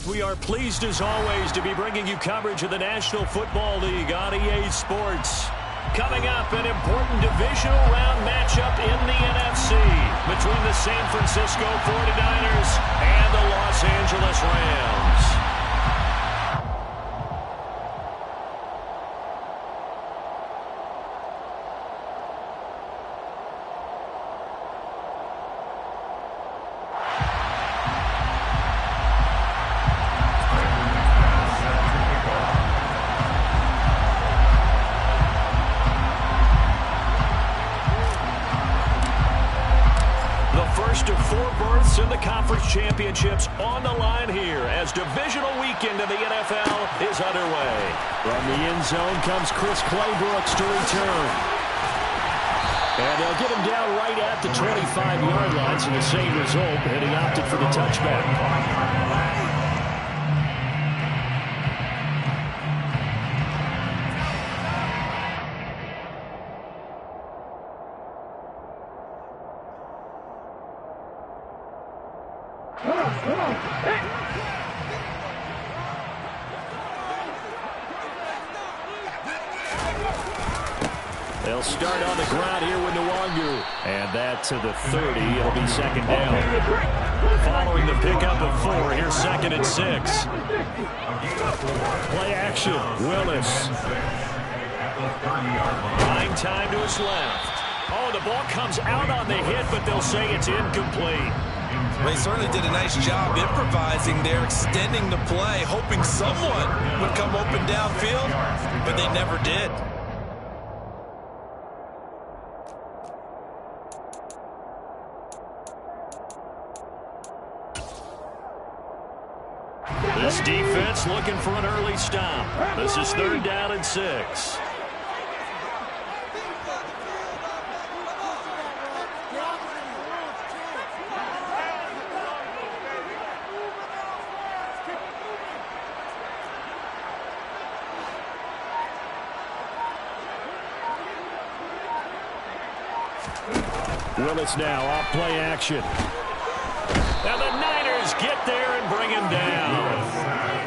We are pleased as always to be bringing you coverage of the National Football League on EA Sports. Coming up, an important divisional round matchup in the NFC between the San Francisco 49ers and the Los Angeles Rams. In the conference championships on the line here as divisional weekend of the NFL is underway. From the end zone comes Chris Claybrooks to return. And they'll get him down right at the 25-yard line, so the same result, and he opted for the touchback. They'll start on the ground here with Nwangu. And that to the 30. It'll be second down. Following the pickup of 4, here's second and 6. Play action. Willis. Buying time to his left. Oh, the ball comes out on the hit, but they'll say it's incomplete. They certainly did a nice job improvising there, extending the play, hoping someone would come open downfield, but they never did. This defense looking for an early stop. This is 3rd down and 6. Willis now off play action. Now the Niners get there and bring him down.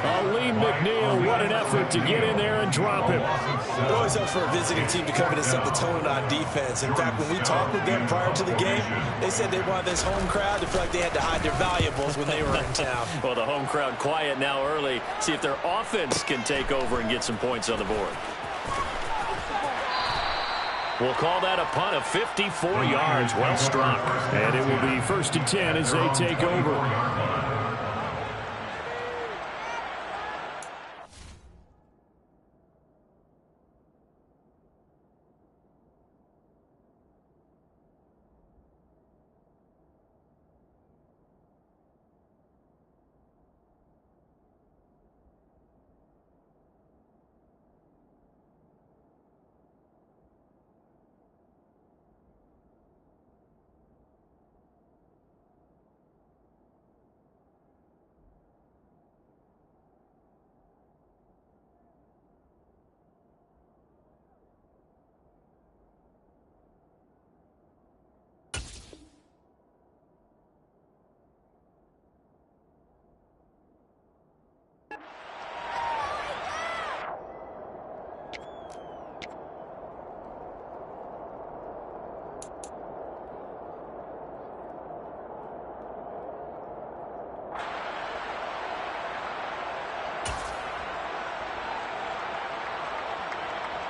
Aleem McNeil, what an effort to get in there and drop him. It always helps for a visiting team to come in and set the tone on defense. In fact, when we talked with them prior to the game, they said they wanted this home crowd to feel like they had to hide their valuables when they were in town. Well, the home crowd quiet now early. See if their offense can take over and get some points on the board. We'll call that a punt of 54 yards. Well struck. And it will be 1st and 10 as they take over.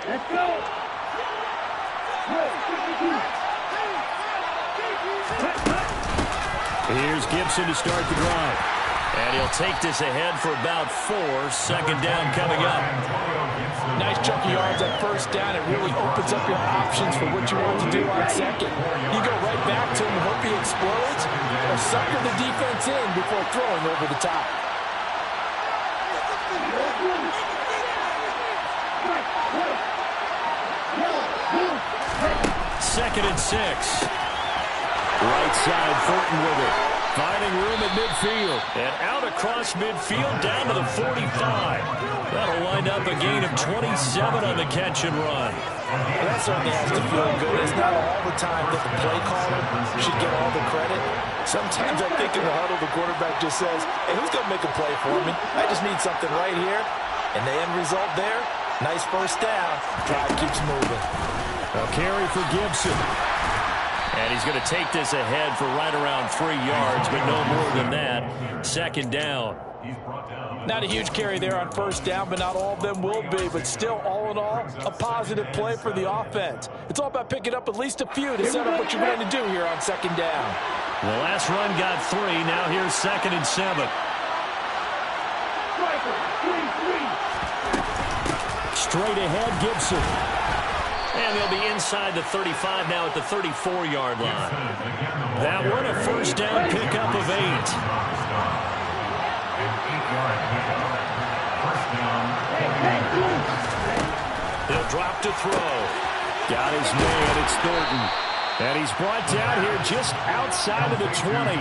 Let's go. Here's Gibson to start the drive. And he'll take this ahead for about 4. 2nd down coming up. Nice chunk of yards at 1st down. It really opens up your options for what you want to do on 2nd. You go right back to him and hope he explodes, or sucker the defense in before throwing over the top. 2nd and 6. Right side, Thornton with it. Finding room at midfield. And out across midfield down to the 45. That'll wind up a gain of 27 on the catch and run. Well, that certainly has to feel good. It's not all the time that the play caller should get all the credit. Sometimes I think in the huddle, the quarterback just says, hey, who's going to make a play for me? I just need something right here. And the end result there, nice first down. Drive keeps moving. A carry for Gibson. And he's going to take this ahead for right around 3 yards, but no more than that. Second down. Not a huge carry there on first down, but not all of them will be. But still, all in all, a positive play for the offense. It's all about picking up at least a few to set up what you're going to do here on second down. The last run got 3. Now here's 2nd and 7. Straight ahead, Gibson. And they'll be inside the 35 now at the 34-yard line. That one a first down pickup of 8. He'll drop to throw. Got his man. It's Thornton. And he's brought down here just outside of the 20.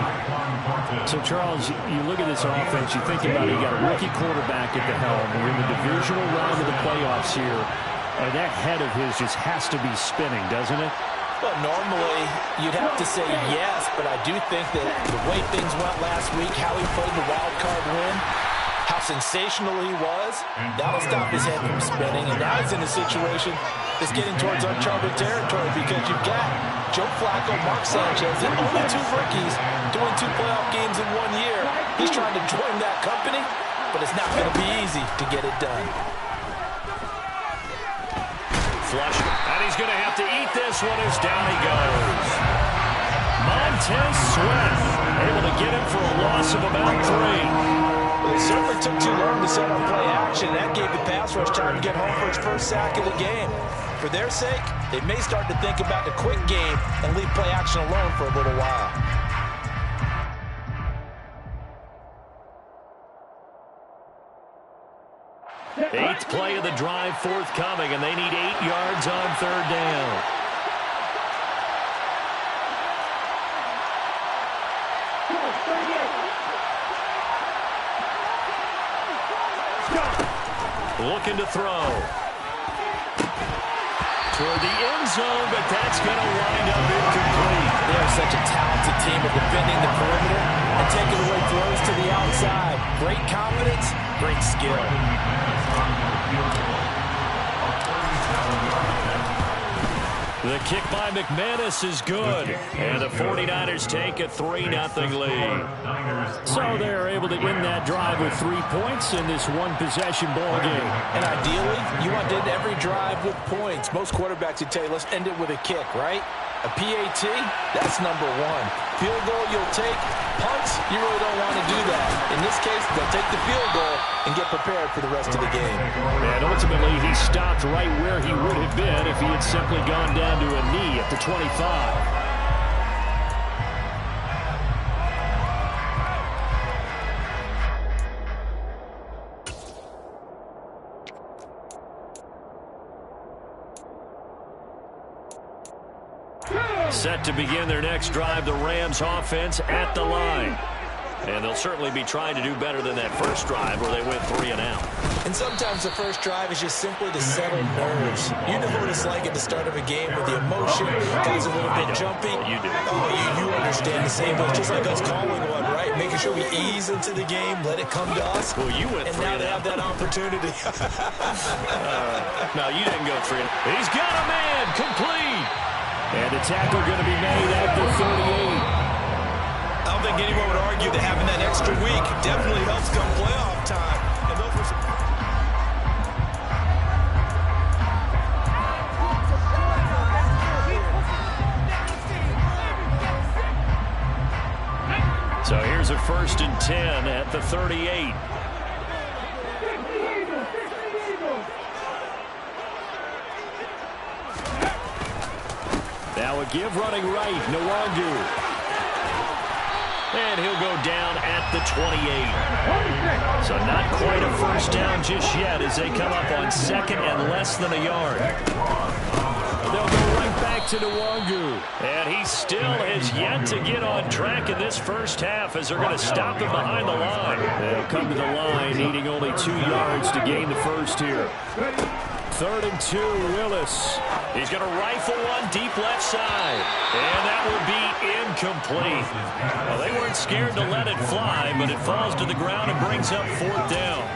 So, Charles, you look at this offense, you think about it, you got a rookie quarterback at the helm. We're in the divisional round of the playoffs here. And that head of his just has to be spinning, doesn't it? Well, normally you'd have to say yes, but I do think that the way things went last week, how he played the wild card win, how sensational he was, that'll stop his head from spinning. And now he's in a situation that's getting towards uncharted territory because you've got Joe Flacco, Mark Sanchez, and only 2 rookies doing 2 playoff games in 1 year. He's trying to join that company, but it's not going to be easy to get it done. Flush, and he's going to have to eat this one as down he goes. Montez Sweat able to get him for a loss of about 3. Well, it certainly took too long to set up play action. That gave the pass rush time to get home for his first sack of the game. For their sake, they may start to think about the quick game and leave play action alone for a little while. Eighth play of the drive forthcoming, and they need 8 yards on third down. Looking to throw. Toward the end zone, but that's going to wind up incomplete. They are such a talented team at defending the perimeter and taking away throws to the outside. Great confidence, great skill. The kick by McManus is good. And the 49ers take a 3-0 lead. So they're able to end that drive with 3 points in this one-possession ball game. And ideally, you want to end every drive with points. Most quarterbacks would tell you, let's end it with a kick, right? A PAT, that's number 1. Field goal you'll take. Punts, you really don't want to do that. In this case, they'll take the field goal and get prepared for the rest of the game. And ultimately, he stopped right where he would have been if he had simply gone down to a knee at the 25. Set to begin their next drive, the Rams offense at the line. And they'll certainly be trying to do better than that first drive where they went 3 and out. And sometimes the first drive is just simply to settle nerves. You know what it's like at the start of a game with the emotion. Guys a little bit jumpy. You do. Oh, you understand the same, but it's just like us calling one, right? Making sure we ease into the game, let it come to us. Well, you went 3 and now they have that opportunity. No, you didn't go 3. He's got a man, complete. And the tackle going to be made at the 38. I don't think anyone would argue that having that extra week definitely helps come playoff time. And those were So here's a 1st and 10 at the 38. Now a give running right, Nwangu. And he'll go down at the 28. So not quite a first down just yet as they come up on 2nd and less than a yard. They'll go right back to Nwangu. And he still has yet to get on track in this first half as they're going to stop him behind the line. They'll come to the line, needing only 2 yards to gain the first here. 3rd and 2, Willis. He's going to rifle one deep left side. And that will be incomplete. Well, they weren't scared to let it fly, but it falls to the ground and brings up 4th down.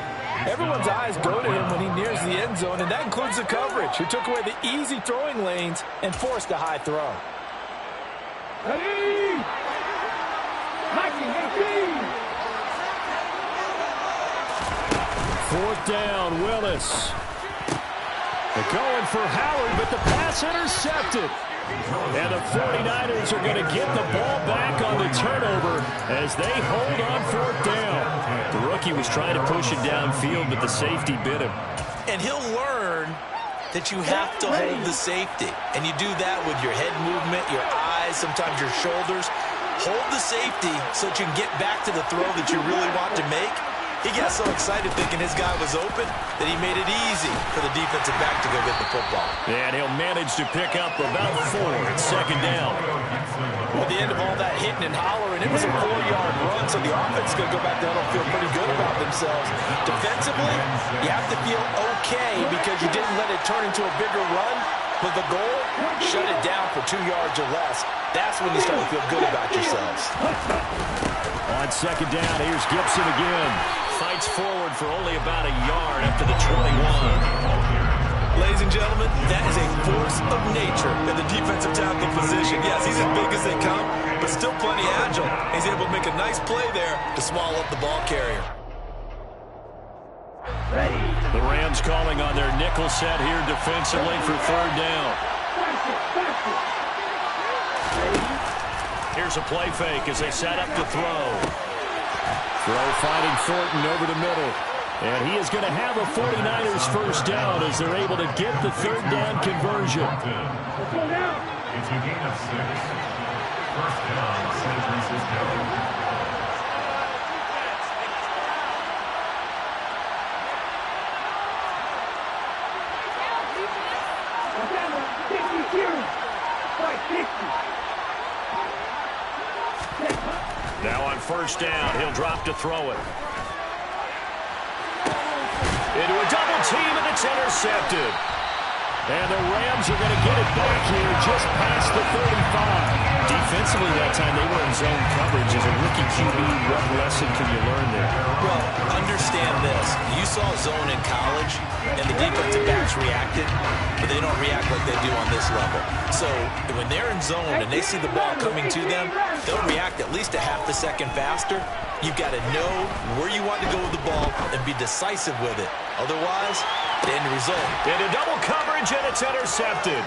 Everyone's eyes go to him when he nears the end zone, and that includes the coverage, who took away the easy throwing lanes and forced a high throw. 4th down, Willis. They're going for Howard, but the pass intercepted. And the 49ers are going to get the ball back on the turnover as they hold on 4th down. The rookie was trying to push it downfield, but the safety bit him. And he'll learn that you have to hold the safety. And you do that with your head movement, your eyes, sometimes your shoulders. Hold the safety so that you can get back to the throw that you really want to make. He got so excited thinking his guy was open that he made it easy for the defensive back to go get the football. And he'll manage to pick up about 4 at 2nd down. At the end of all that hitting and hollering, it was a 4-yard run, so the offense is going to go back down and feel pretty good about themselves. Defensively, you have to feel okay because you didn't let it turn into a bigger run. But the goal, shut it down for 2 yards or less. That's when you start to feel good about yourselves. On 2nd down, here's Gibson again. Fights forward for only about a yard up to the 21. Ladies and gentlemen, that is a force of nature in the defensive tackle position. Yes, he's as big as they come, but still plenty agile. He's able to make a nice play there to swallow up the ball carrier. The Rams calling on their nickel set here defensively for 3rd down. Here's a play fake as they set up to throw. Throw finding Thornton over the middle. And he is going to have a 49ers first down as they're able to get the 3rd down conversion. It's a gain of 6. First down, San Francisco. Now on 1st down, he'll drop to throw it. Into a double team, and it's intercepted. And the Rams are going to get it back here just past the 35. Defensively that time, they were in zone coverage. As a rookie QB, what lesson can you learn there? Well, understand this. You saw zone in college, and the defensive backs reacted, but they don't react like they do on this level. So when they're in zone and they see the ball coming to them, they'll react at least a half a second faster. You've got to know where you want to go with the ball and be decisive with it. Otherwise, the end result. Into double coverage, and it's intercepted.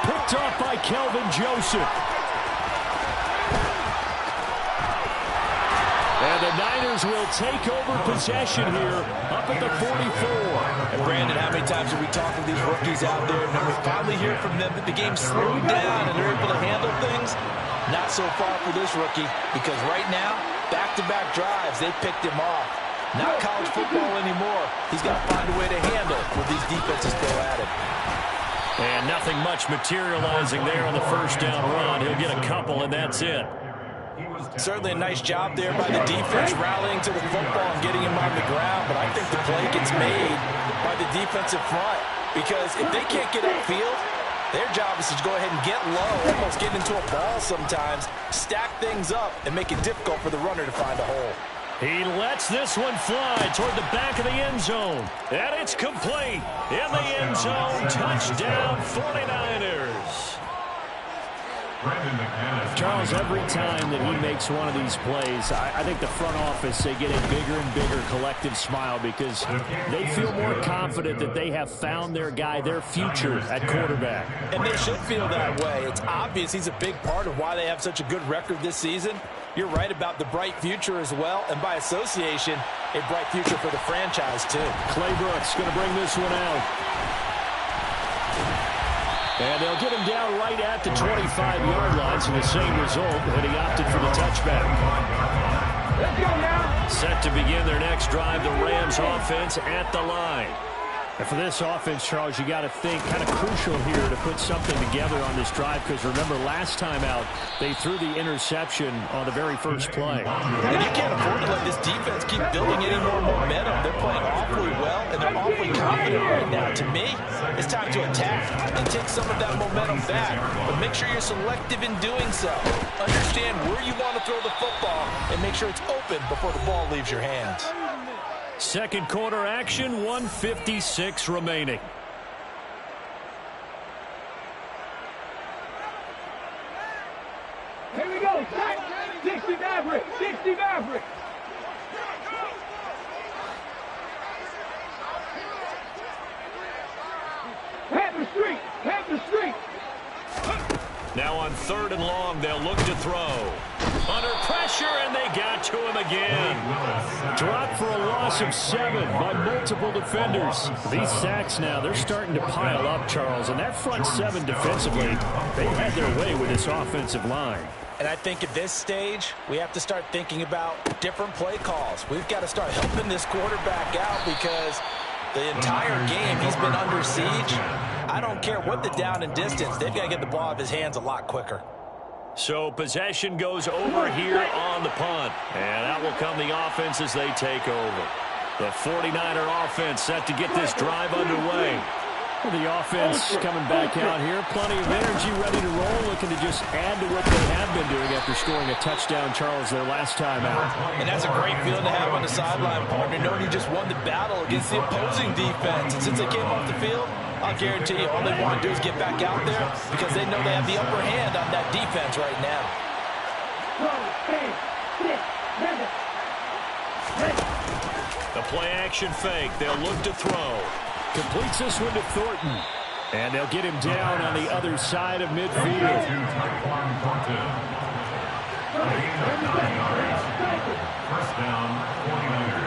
Picked off by Kelvin Joseph. And the Niners will take over possession here up at the 44. And Brandon, how many times have we talked with these rookies out there, and then we finally hear from them that the game's slowed down and they're able to handle things? Not so far for this rookie, because right now, back-to-back drives, they picked him off. Not college football anymore. He's got to find a way to handle what these defenses throw at him. And nothing much materializing there on the 1st down run. He'll get a couple, and that's it. Certainly a nice job there by the defense rallying to the football and getting him on the ground, but I think the play gets made by the defensive front, because if they can't get upfield, their job is to go ahead and get low, almost get into a ball sometimes, stack things up, and make it difficult for the runner to find a hole. He lets this one fly toward the back of the end zone. And it's complete. In the end zone, touchdown 49ers. Charles, every time that he makes one of these plays, I think the front office, they get a bigger and bigger collective smile because they feel more confident that they have found their guy, their future at quarterback. And they should feel that way. It's obvious he's a big part of why they have such a good record this season. You're right about the bright future as well, and by association, a bright future for the franchise too. Claybrooks going to bring this one out. And they'll get him down right at the 25-yard line, so the same result, and he opted for the touchback. Set to begin their next drive, the Rams offense at the line. And for this offense, Charles, you got to think kind of crucial here to put something together on this drive, because remember last time out they threw the interception on the very first play. And you can't afford to let this defense keep building any more momentum. They're playing awfully well, and they're awfully confident right now. To me, it's time to attack and take some of that momentum back, but make sure you're selective in doing so. Understand where you want to throw the football and make sure it's open before the ball leaves your hands. Second quarter action, 1:56 remaining. Here we go. 60 Maverick. 60 Maverick. Have the street. Have the street. Now on 3rd and long, they'll look to throw. Under pressure, and they got to him again. Dropped for a loss of 7 by multiple defenders. These sacks now, they're starting to pile up, Charles. And that front 7 defensively, they had their way with this offensive line. And I think at this stage, we have to start thinking about different play calls. We've got to start helping this quarterback out, because the entire game he's been under siege. I don't care what the down and distance, they've got to get the ball out of his hands a lot quicker. So possession goes over here on the punt. And out will come the offense as they take over. The 49er offense set to get this drive underway. The offense coming back out here. Plenty of energy, ready to roll, looking to just add to what they have been doing after scoring a touchdown, Charles, their last time out. And that's a great feeling to have on the sideline, partner, knowing you just won the battle against the opposing defense. And since they came off the field, I'll guarantee you all they want to do is get back out there, because they know they have the upper hand on that defense right now. The play action fake. They'll look to throw. Completes this one to Thornton. And they'll get him down on the other side of midfield. First down, 49ers.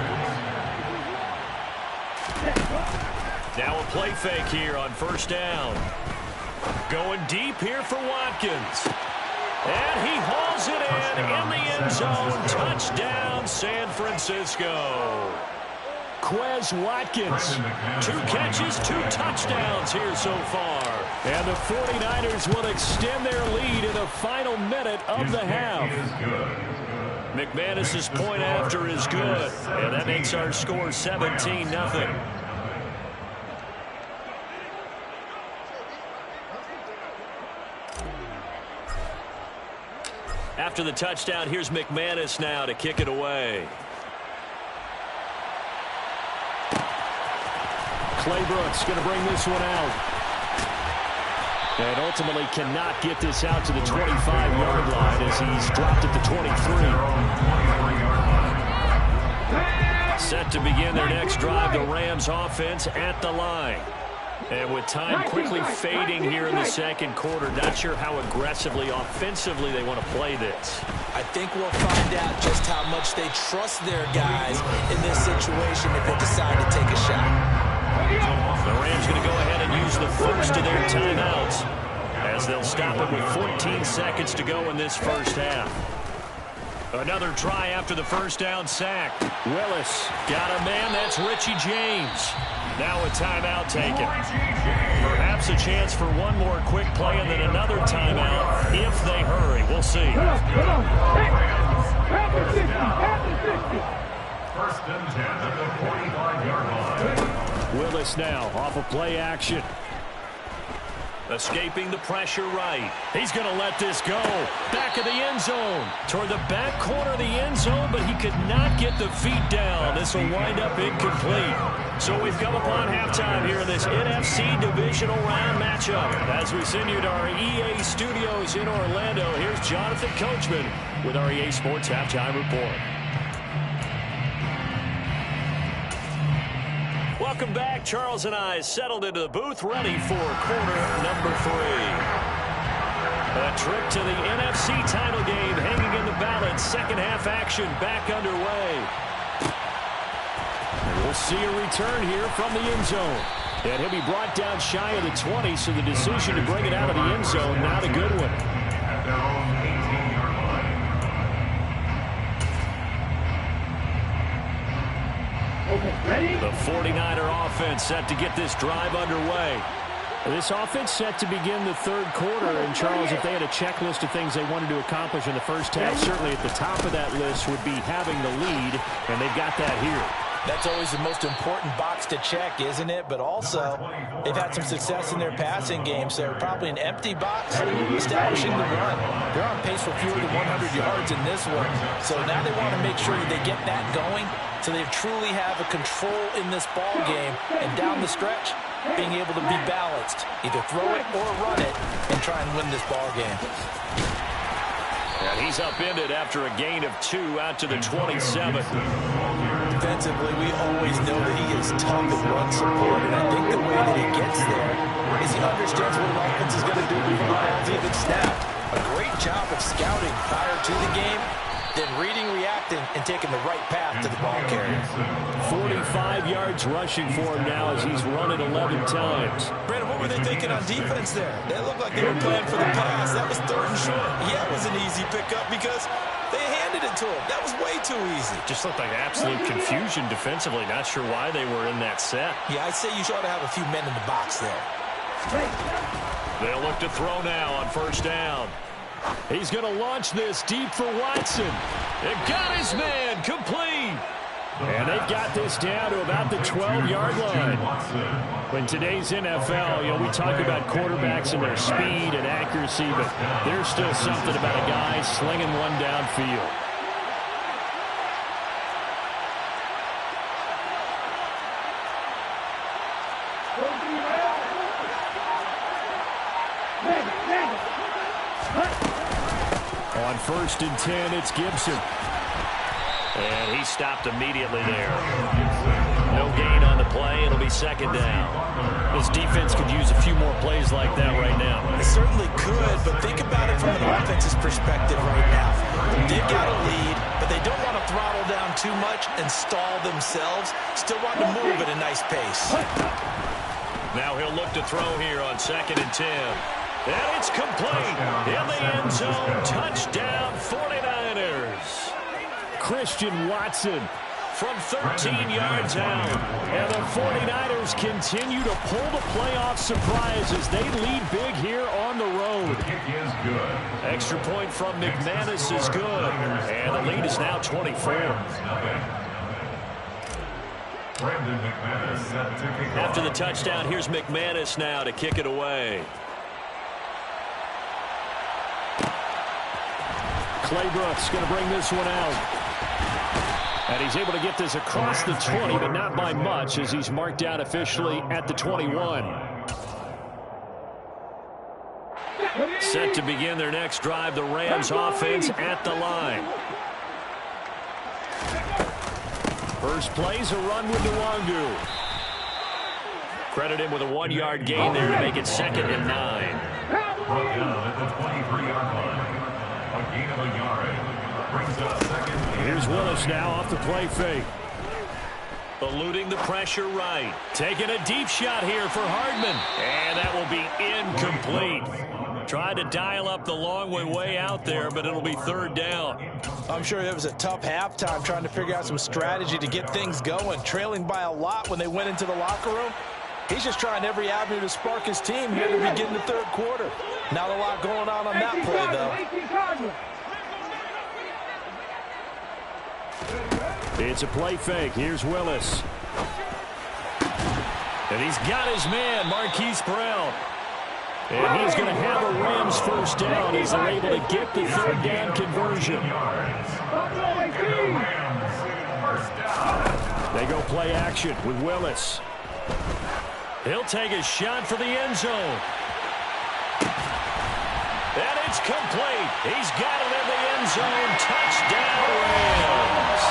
Now a play fake here on first down. Going deep here for Watkins. And he hauls it in the end zone. Touchdown, San Francisco. Quez Watkins, 2 catches, 2 touchdowns here so far. And the 49ers will extend their lead in the final minute of the half. McManus's point after is good, and that makes our score 17-0. After the touchdown, here's McManus now to kick it away. Clay Brooks going to bring this one out. And ultimately cannot get this out to the 25-yard line as he's dropped at the 23. Set to begin their next drive, the Rams offense at the line. And with time quickly fading here in the second quarter, not sure how aggressively, offensively they want to play this. I think we'll find out just how much they trust their guys in this situation if they decide to take a shot. The Rams going to go ahead and use the first of their timeouts as they'll stop it with 14 seconds to go in this first half. Another try after the first down sack. Willis got a man. That's Richie James. Now a timeout taken. Perhaps a chance for one more quick play and then another timeout if they hurry. We'll see. First and 10 at the 45-yard line. Willis now off of play action. Escaping the pressure right. He's going to let this go. Back of the end zone. Toward the back corner of the end zone, but he could not get the feet down. This will wind up incomplete. So we've come upon halftime here in this NFC Divisional Round matchup. As we send you to our EA studios in Orlando, here's Jonathan Coachman with our EA Sports Halftime Report. Welcome back. Charles and I settled into the booth, ready for quarter number 3. A trip to the NFC title game hanging in the balance. Second half action back underway. And we'll see a return here from the end zone. And he'll be brought down shy of the 20, so the decision to bring it out of the end zone, not a good one. At their own 18-yard line. The 49er offense set to get this drive underway. This offense set to begin the third quarter, and Charles, if they had a checklist of things they wanted to accomplish in the first half, certainly at the top of that list would be having the lead, and they've got that here. That's always the most important box to check, isn't it? But also, they've had some success in their passing game, so probably an empty box establishing the run. They're on pace for fewer than 100 yards in this one, so now they want to make sure that they get that going so they truly have a control in this ball game, and down the stretch, being able to be balanced, either throw it or run it, and try and win this ball game. And he's upended after a gain of 2 out to the 27. Defensively, we always know that he is tough in run support, and I think the way that he gets there is he understands what an offense is going to do before the ball's even snapped. A great job of scouting prior to the game, then reading, reacting, and taking the right path to the ball carrier. 45 yards rushing for him now as he's run it 11 times. Brandon, what were they thinking on defense there? They looked like they were playing for the pass. That was 3rd and short. Yeah, it was an easy pickup because they handed it to him. That was way too easy. Just looked like absolute confusion defensively. Not sure why they were in that set. Yeah, I'd say you ought to have a few men in the box there. They'll look to throw now on 1st down. He's going to launch this deep for Watson. It got his man complete. And they've got this down to about the 12-yard line. In today's NFL, we talk about quarterbacks and their speed and accuracy, but there's still something about a guy slinging one downfield. On 1st and 10, it's Gibson. And he stopped immediately there. No gain on the play. It'll be 2nd down. This defense could use a few more plays like that right now. It certainly could, but think about it from an offense's perspective right now. They've got a lead, but they don't want to throttle down too much and stall themselves. Still want to move at a nice pace. Now he'll look to throw here on 2nd and 10. And it's complete in the end zone. Touchdown, 49ers. Christian Watson from 13 yards out. And the 49ers continue to pull the playoff surprise as they lead big here on the road. Extra point from McManus is good. And the lead is now 24. After the touchdown, here's McManus now to kick it away. Claybrooks going to bring this one out. And he's able to get this across the 20, but not by much as he's marked out officially at the 21. Set to begin their next drive, the Rams offense at the line. First play's a run with Nwangu. Credit him with a 1-yard gain there to make it 2nd and 9. Brought down at the 23-yard line. A gain of a yard. Brings up 2nd. Here's Willis now off the play fake. Eluding the pressure right. Taking a deep shot here for Hardman. And that will be incomplete. Tried to dial up the long way out there, but it'll be 3rd down. I'm sure it was a tough halftime trying to figure out some strategy to get things going. Trailing by a lot when they went into the locker room. He's just trying every avenue to spark his team here to begin the 3rd quarter. Not a lot going on that play, though. It's a play fake. Here's Willis. And he's got his man, Marquise Brown. And he's going to have a Rams 1st down as they're able to get the 3rd down conversion. They go play action with Willis. He'll take a shot for the end zone. And it's complete. He's got it in the end zone. Touchdown, Rams.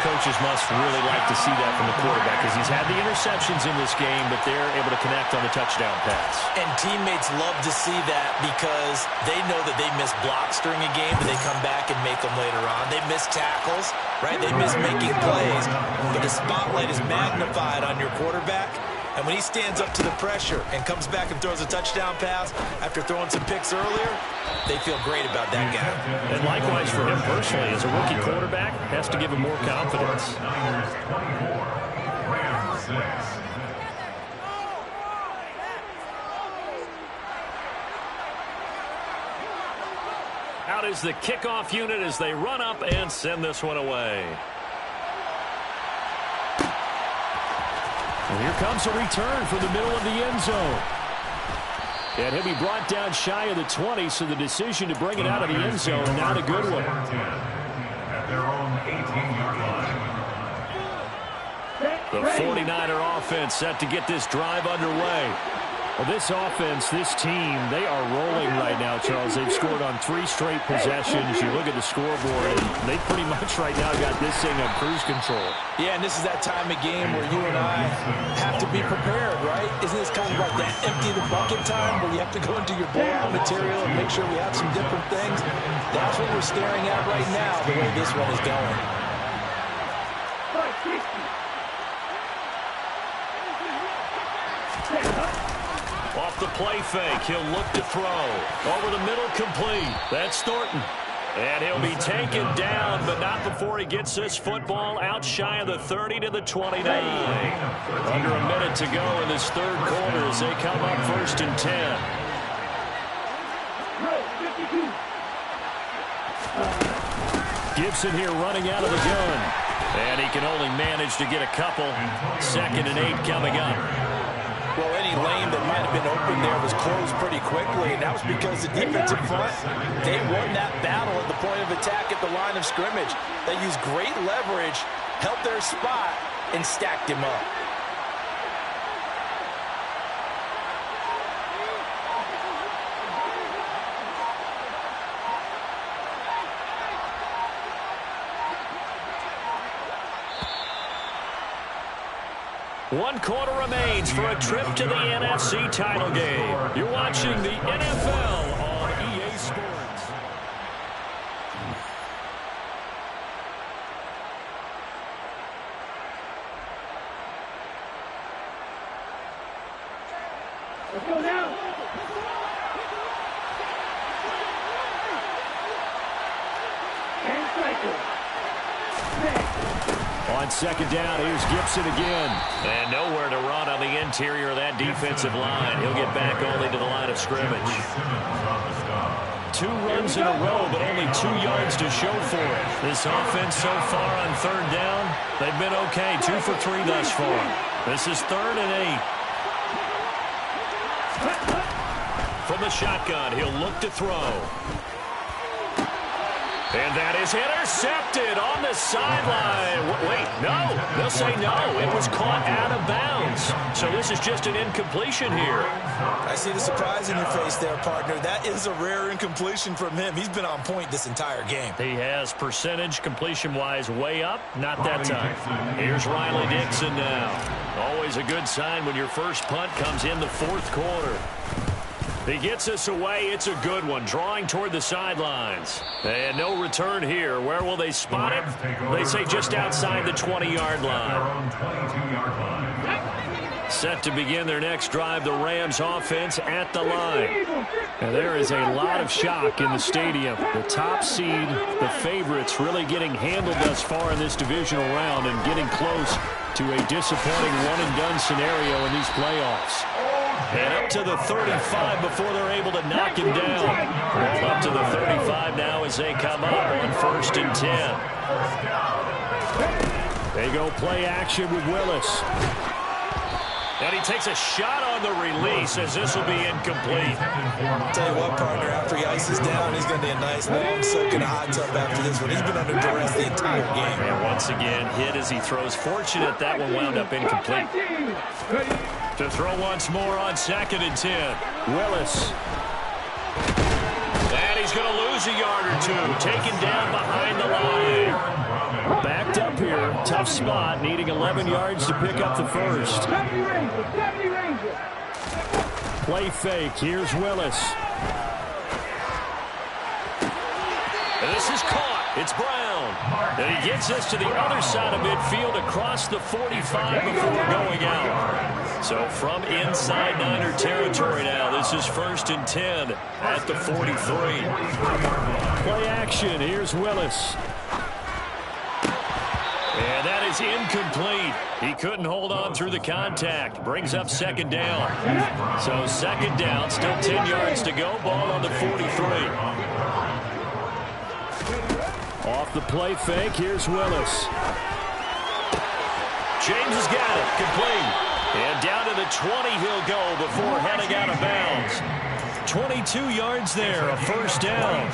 Coaches must really like to see that from the quarterback because he's had the interceptions in this game, but they're able to connect on the touchdown pass. And teammates love to see that because they know that they miss blocks during a game, but they come back and make them later on. They miss tackles, right? They miss making plays. But the spotlight is magnified on your quarterback, And when he stands up to the pressure and comes back and throws a touchdown pass after throwing some picks earlier, they feel great about that guy. And likewise for him personally, as a rookie quarterback, has to give him more confidence. Niners 24, Rams 6. Out is the kickoff unit as they run up and send this one away. And here comes a return from the middle of the end zone. And he'll be brought down shy of the 20, so the decision to bring it out of the end zone, not a good one. At their own 18-yard line. The 49er offense set to get this drive underway. Well, this offense, this team, they are rolling right now, Charles. They've scored on 3 straight possessions. You look at the scoreboard, and they pretty much right now got this thing on cruise control. Yeah, and this is that time of game where you and I have to be prepared, right? Isn't this kind of like that empty the bucket time where you have to go into your blowout material and make sure we have some different things? That's what we're staring at right now, the way this one is going. Off the play fake, he'll look to throw. Over the middle, complete. That's Thornton. And he'll be taken down, but not before he gets this football out shy of the 30 to the 29. Under a minute to go in this third quarter as they come up 1st and 10. Gibson here running out of the gun. And he can only manage to get a couple. 2nd and 8 coming up. Well, any lane that might have been open there was closed pretty quickly, and that was because the defensive front, they won that battle at the point of attack at the line of scrimmage. They used great leverage, held their spot, and stacked him up. One quarter remains for a trip to the NFC title game. You're watching the NFL on EA Sports. Let's go now. And cycle. On 2nd down, here's Gibson again. And nowhere to run on the interior of that defensive line. He'll get back only to the line of scrimmage. 2 runs in a row, but only 2 yards to show for it. This offense so far on 3rd down, they've been okay. 2 for 3 thus far. This is 3rd and 8. From the shotgun, he'll look to throw. And that is intercepted on the sideline. Wait, no. They'll say no. It was caught out of bounds. So this is just an incompletion here. I see the surprise in your face there, partner. That is a rare incompletion from him. He's been on point this entire game. He has percentage completion-wise way up. Not that time. Here's Riley Dixon now. Always a good sign when your first punt comes in the 4th quarter. He gets us away. It's a good one. Drawing toward the sidelines. And no return here. Where will they spot it? They say just outside the 20-yard line. Set to begin their next drive, the Rams offense at the line. And there is a lot of shock in the stadium. The top seed, the favorites, really getting handled thus far in this divisional round and getting close to a disappointing one-and-done scenario in these playoffs. And up to the 35 before they're able to knock him down. Well, up to the 35 now as they come up on 1st and 10. They go play action with Willis. And he takes a shot on the release as this will be incomplete. Tell you what, partner, after he ices down, he's going to be a nice long soak in a hot tub after this one. He's been under duress the entire game. And once again, hit as he throws. Fortunate that one wound up incomplete. To throw once more on 2nd and 10. Willis. And he's going to lose a yard or 2. Taken down behind the line. Backed up here. Tough spot. Needing 11 yards to pick up the first. Play fake. Here's Willis. And this is caught. It's Brown. down. And he gets us to the other side of midfield across the 45 before going out. So from inside Niner territory now, this is 1st and 10 at the 43. Play action. Here's Willis. And that is incomplete. He couldn't hold on through the contact. Brings up 2nd down. So 2nd down, still 10 yards to go. Ball on the 43. Off the play fake, here's Willis. James has got it. Complete. And down to the 20 he'll go before heading out of bounds. 22 yards there, a 1st down.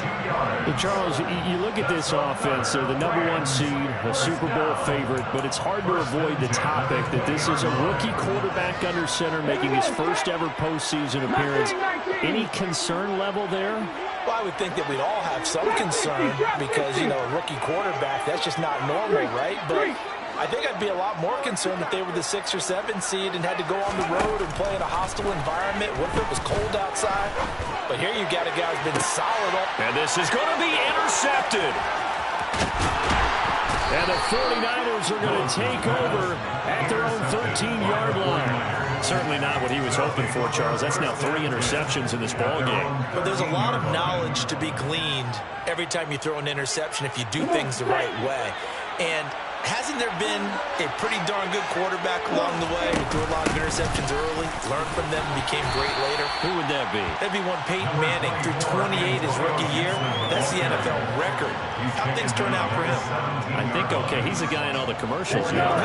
Well, Charles, you look at this offense, they're the #1 seed, a Super Bowl favorite, but it's hard to avoid the topic that this is a rookie quarterback under center making his first ever postseason appearance. Any concern level there? Well, I would think that we'd all have some concern because, you know, a rookie quarterback, that's just not normal, right? But I think I'd be a lot more concerned if they were the 6 or 7 seed and had to go on the road and play in a hostile environment. What if it was cold outside? But here you've got a guy who's been solid. And this is going to be intercepted. And the 49ers are going to take over at their own 13-yard line. Certainly not what he was hoping for, Charles. That's now 3 interceptions in this ballgame. But there's a lot of knowledge to be gleaned every time you throw an interception if you do things the right way. And hasn't there been a pretty darn good quarterback along the way who threw a lot of interceptions early, learned from them, and became great later? Who would that be? That'd be one Peyton Manning. Threw 28 his rookie year. That's the NFL record. How'd things turn out for him? I think okay. He's the guy in all the commercials now.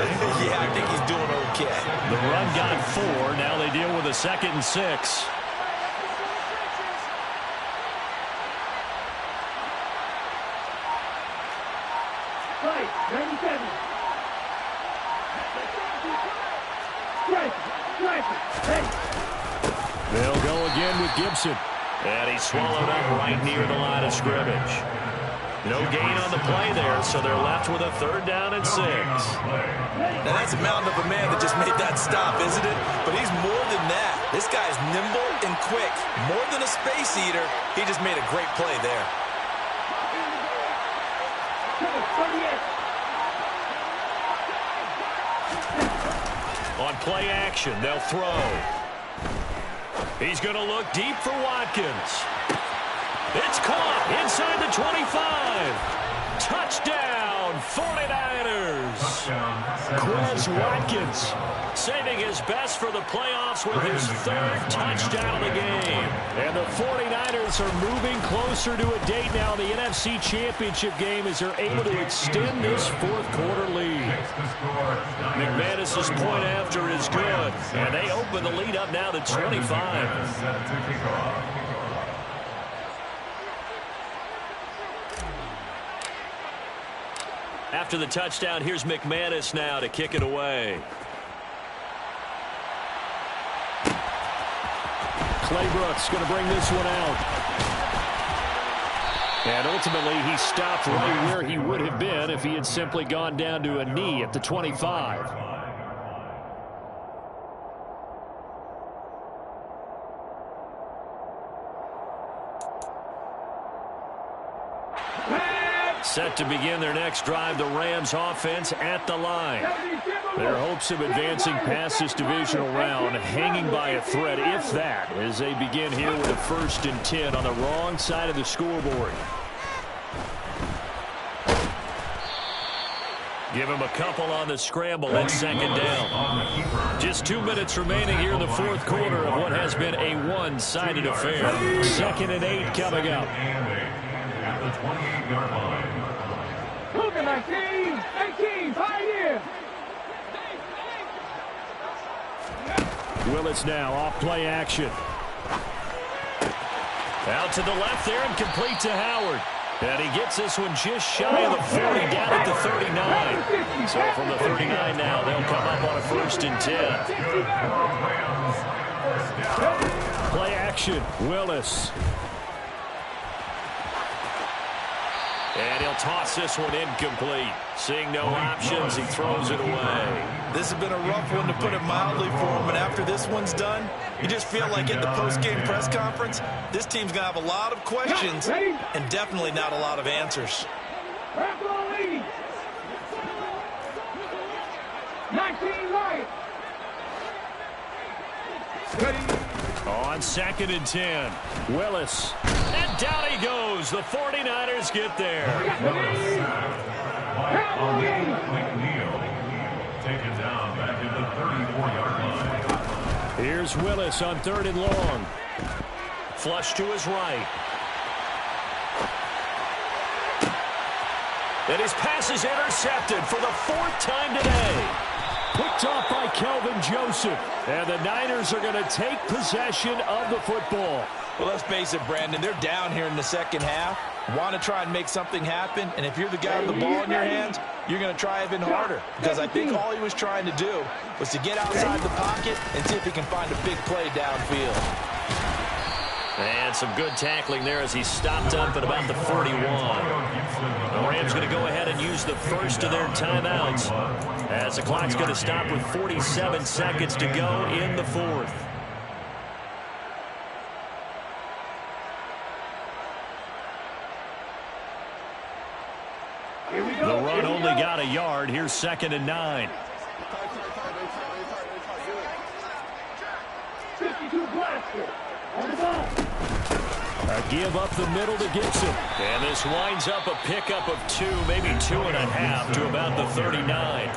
Yeah, I think he's doing okay. The run got 4. Now they deal with a 2nd and 6. Right, 97. Hey. They'll go again with Gibson. And he's swallowed up right near the line of scrimmage. No gain on the play there, so they're left with a 3rd down and 6. Now that's a mountain of a man that just made that stop, isn't it? But he's more than that. This guy's nimble and quick. More than a space eater, he just made a great play there. On play action, they'll throw. He's going to look deep for Watkins. It's caught inside the 25. Touchdown, 49ers. Chris Watkins saving his best for the playoffs with his 3rd touchdown of the game. And the 49ers are moving closer to a date now in the NFC Championship game as they're able to extend this 4th quarter lead. McManus's point after is good, and they open the lead up now to 25. After the touchdown, here's McManus now to kick it away. Claybrooks going to bring this one out. And ultimately, he stopped right where he would have been if he had simply gone down to a knee at the 25. Set to begin their next drive, the Rams offense at the line. Their hopes of advancing past this divisional round hanging by a thread, if that, as they begin here with a 1st and 10 on the wrong side of the scoreboard. Give him a couple on the scramble at 2nd down. Just 2 minutes remaining here in the 4th quarter of what has been a one-sided affair. 2nd and 8 coming up. At the 28-yard line. Look at my team. 18, pioneer. Willis now off play action. Out to the left there and complete to Howard. And he gets this one just shy of the 40, down at the 39. So from the 39 now, they'll come up on a 1st and 10. Play action, Willis. And he'll toss this one incomplete. Seeing no options, he throws it away. This has been a rough one, to put it mildly, for him. And after this one's done, you just feel like at the post-game press conference, this team's going to have a lot of questions and definitely not a lot of answers. Referee, 19 Lions. On 2nd and 10, Willis. And down he goes. The 49ers get there. Taken down back at the 34-yard line. Here's Willis on 3rd and long. Flush to his right. And his pass is intercepted for the 4th time today. Picked off by Kelvin Joseph. And the Niners are going to take possession of the football. Well, let's face it, Brandon. They're down here in the second half. Want to try and make something happen. And if you're the guy with the ball in your hands, you're going to try even harder. Because I think all he was trying to do was to get outside the pocket and see if he can find a big play downfield. And some good tackling there as he stopped up at about the 41. The Rams going to go ahead and use the first of their timeouts as the clock's going to stop with 47 seconds to go in the 4th. The run only got a yard. Here's 2nd and 9. 52 blaster. On the ball. A give up the middle to Gibson. And this winds up a pickup of 2, maybe 2.5 to about the 39.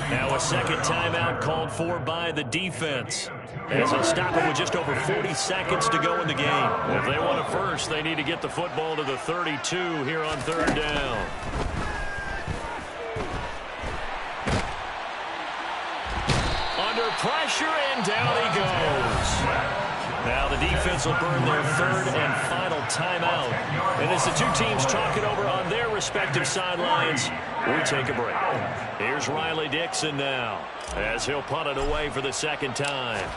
Now a second timeout called for by the defense. As they'll stop it with just over 40 seconds to go in the game. If they want a first, they need to get the football to the 32 here on 3rd down. Under pressure, and down he goes. Now the defense will burn their 3rd and final timeout. And as the two teams talk it over on their respective sidelines, we take a break. Here's Riley Dixon now as he'll punt it away for the 2nd time.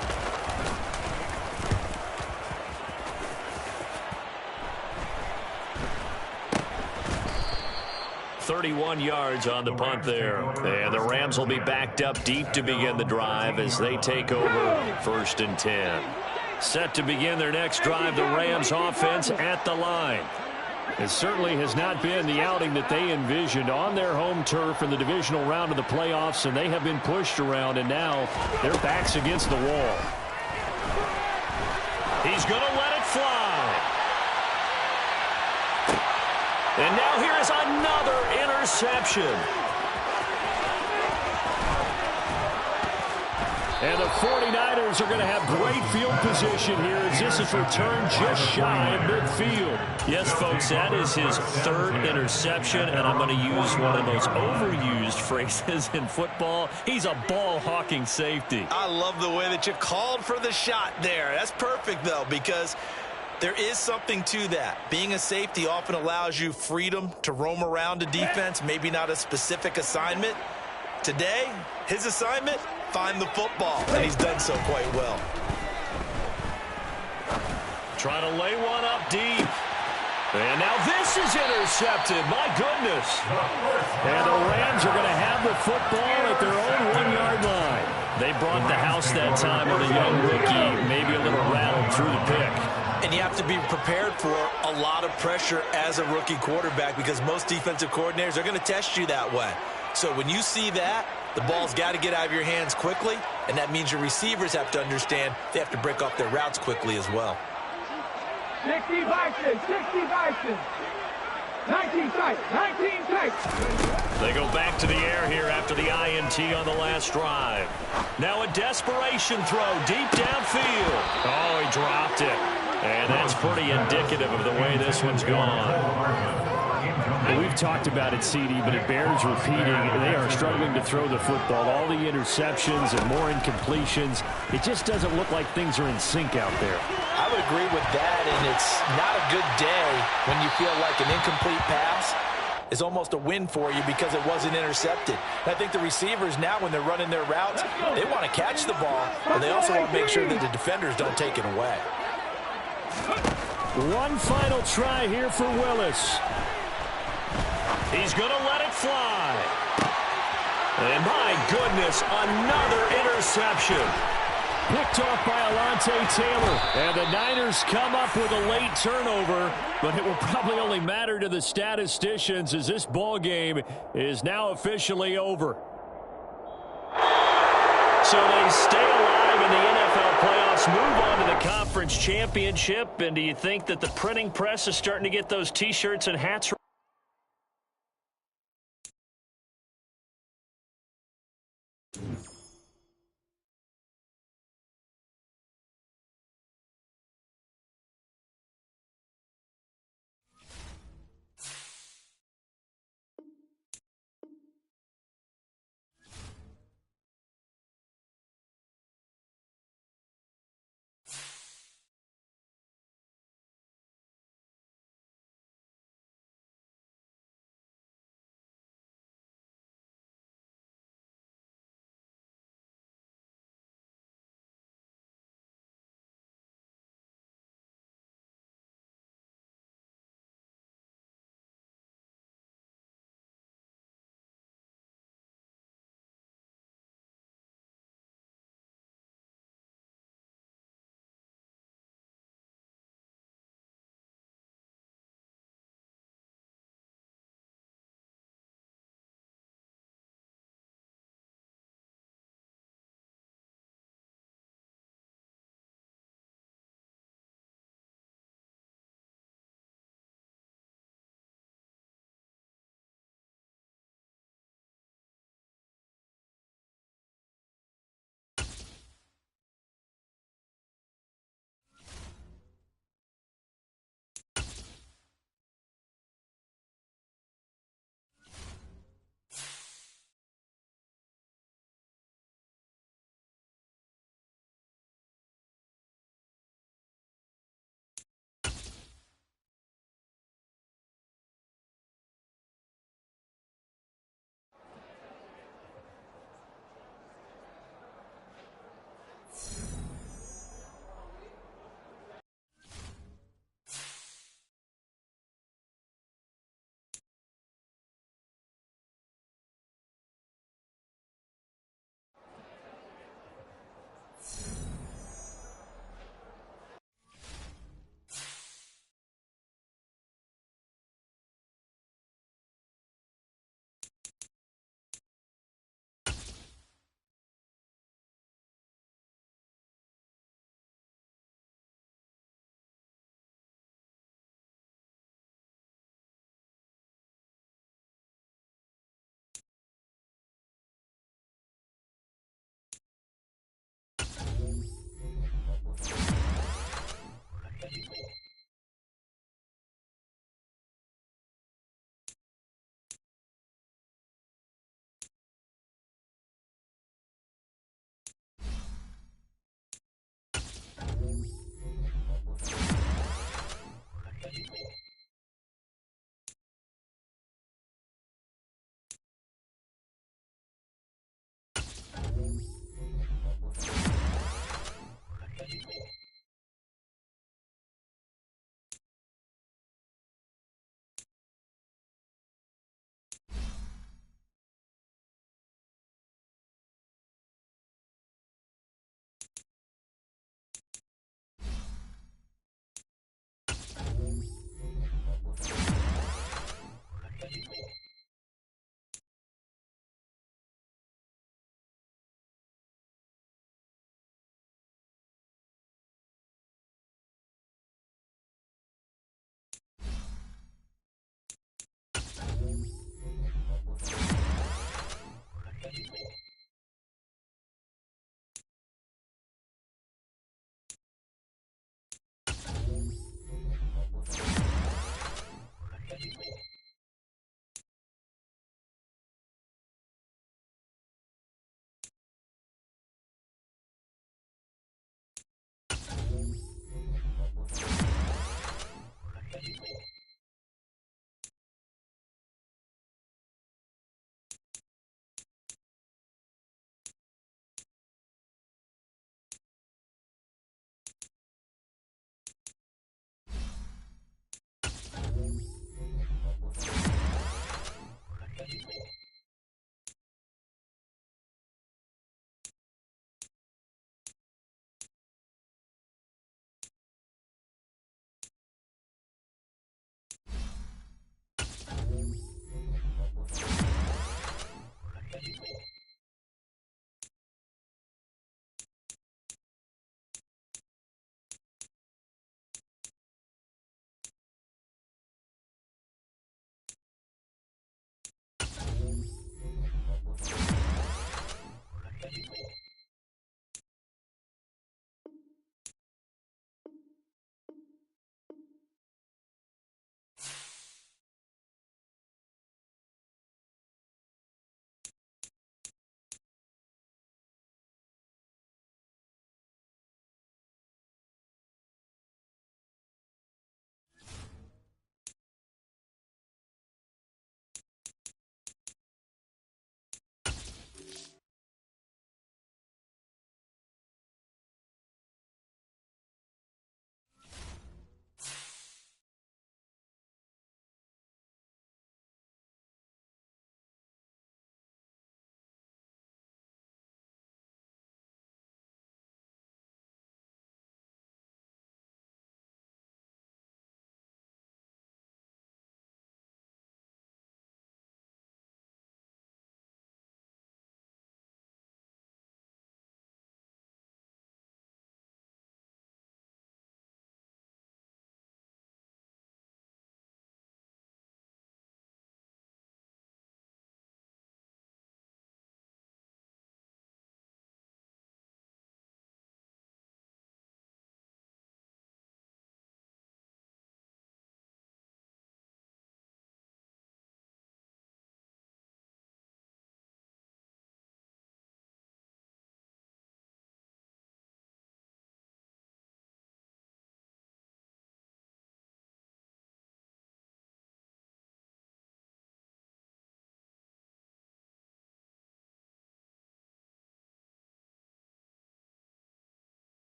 .31 yards on the punt there. And the Rams will be backed up deep to begin the drive as they take over 1st and 10. Set to begin their next drive, the Rams offense at the line. It certainly has not been the outing that they envisioned on their home turf in the divisional round of the playoffs, and they have been pushed around, and now their backs against the wall. He's going to let it fly. And now here is another interception. And the 49ers are going to have great field position here as this is returned just shy of midfield. Yes, folks, that is his 3rd interception, and I'm going to use one of those overused phrases in football. He's a ball-hawking safety. I love the way that you called for the shot there. That's perfect, though, because there is something to that. Being a safety often allows you freedom to roam around a defense, maybe not a specific assignment. Today, his assignment, find the football, and he's done so quite well. Trying to lay one up deep. And now this is intercepted. My goodness. And the Rams are going to have the football at their own 1-yard line. They brought the house that time with a young rookie, maybe a little rattled through the pick. And you have to be prepared for a lot of pressure as a rookie quarterback because most defensive coordinators are going to test you that way. So when you see that, the ball's got to get out of your hands quickly, and that means your receivers have to understand they have to break off their routes quickly as well. 60 Bison, 60 Bison. 19 tight, 19 tight. They go back to the air here after the INT on the last drive. Now a desperation throw deep downfield. Oh, he dropped it. And that's pretty indicative of the way this one's gone. We've talked about it, CD, but it bears repeating. They are struggling to throw the football. All the interceptions and more incompletions. It just doesn't look like things are in sync out there. I would agree with that, and it's not a good day when you feel like an incomplete pass is almost a win for you because it wasn't intercepted. And I think the receivers now, when they're running their routes, they want to catch the ball, but they also want to make sure that the defenders don't take it away. One final try here for Willis. He's going to let it fly. And my goodness, another interception. Picked off by Alontae Taylor. And the Niners come up with a late turnover, but it will probably only matter to the statisticians as this ball game is now officially over. So they stay alive in the NFL playoffs, move on to the conference championship. And do you think that the printing press is starting to get those T-shirts and hats right?